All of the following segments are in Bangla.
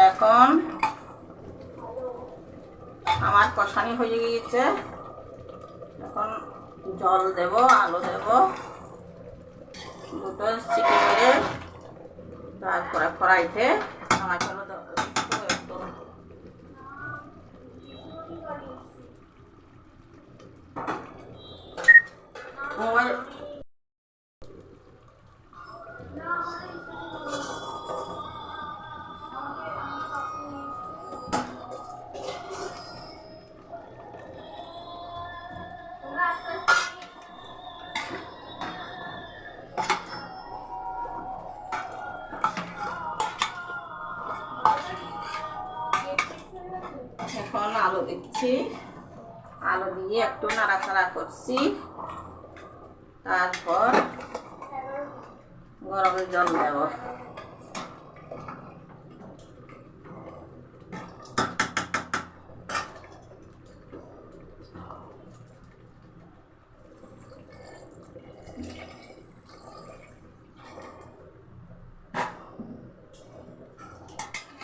এখন আমার কষানি হয়ে গিয়েছে। এখন জল দেব, আলু দেব, দুটো চিকেন মেরে তারপরে কড়াইতে আমার জন্য মোবাইল এখন আলু দিচ্ছি, আলু দিয়ে একটু নাড়াচাড়া করছি, তারপর গরমের জল দেব।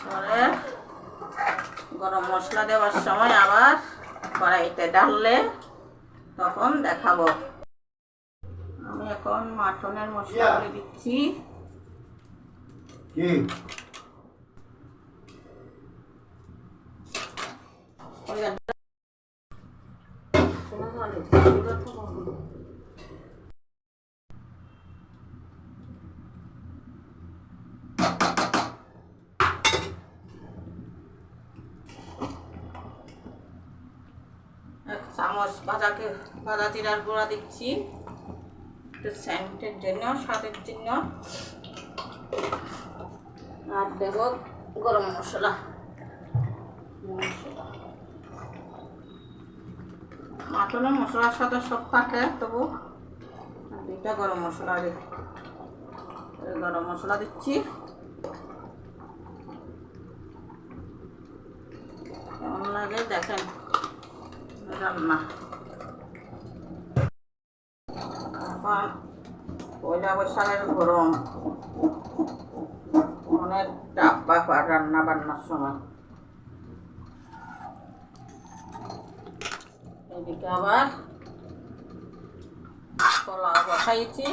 পরে গরম মশলা দেওয়ার সময় আবার কড়াইতে ঢাললে তখন দেখাবো। আমি এখন মাটনের মশলা করে দিচ্ছি। এক চামচ ভাজা জিরার গুঁড়া দিচ্ছি একটু সেন্টের জন্য, স্বাদের জন্য। আর দেব গরম মশলা। মাটনের মশলার সাথে সব থাকে, তবু দুইটা গরম মশলা দিচ্ছি। কেমন লাগে দেখেন রান্না। পয়লা বৈশাখের গরম, অনেক চাপ ব্যাপার রান্না বান্নার সময়। এদিকে আবার পোলাও বসাইছি।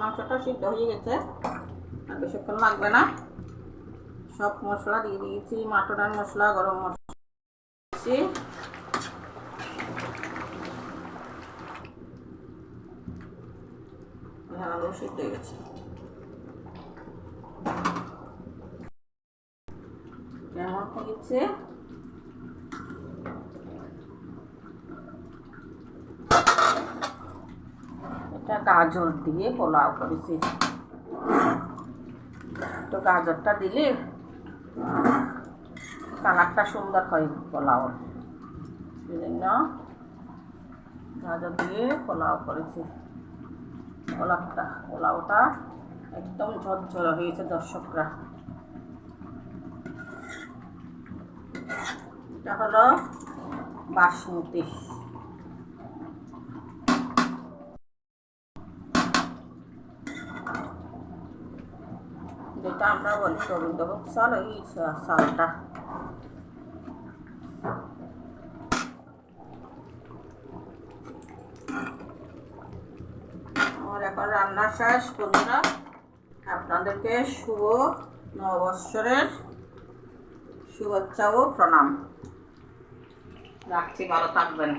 মাংসটা সিদ্ধ হয়ে গেছে, আর বেশিক্ষণ লাগবে না। সব মশলা দিয়ে দিয়েছি, মাটনের মশলা, গরম মশলা দিয়েছি। আলু সিদ্ধ হয়ে গেছে। কেমন হয়েছে? এটা গাজর দিয়ে পোলাও করেছি। তো গাজরটা দিলে কালারটা সুন্দর হয় পোলাও, সেজন্য গাজর দিয়ে পোলাও করেছি। পোলাওটা একদম ঝরঝরে হয়েছে দর্শকরা। এটা হলো বাসমতি। যেটা আমরা বলি গোবিন্দভোগ চাল, এই চালটা। আমার এখন রান্না শেষ বন্ধুরা। আপনাদেরকে শুভ নববৎসরের শুভেচ্ছা ও প্রণাম। রাখছি, ভালো থাকবেন।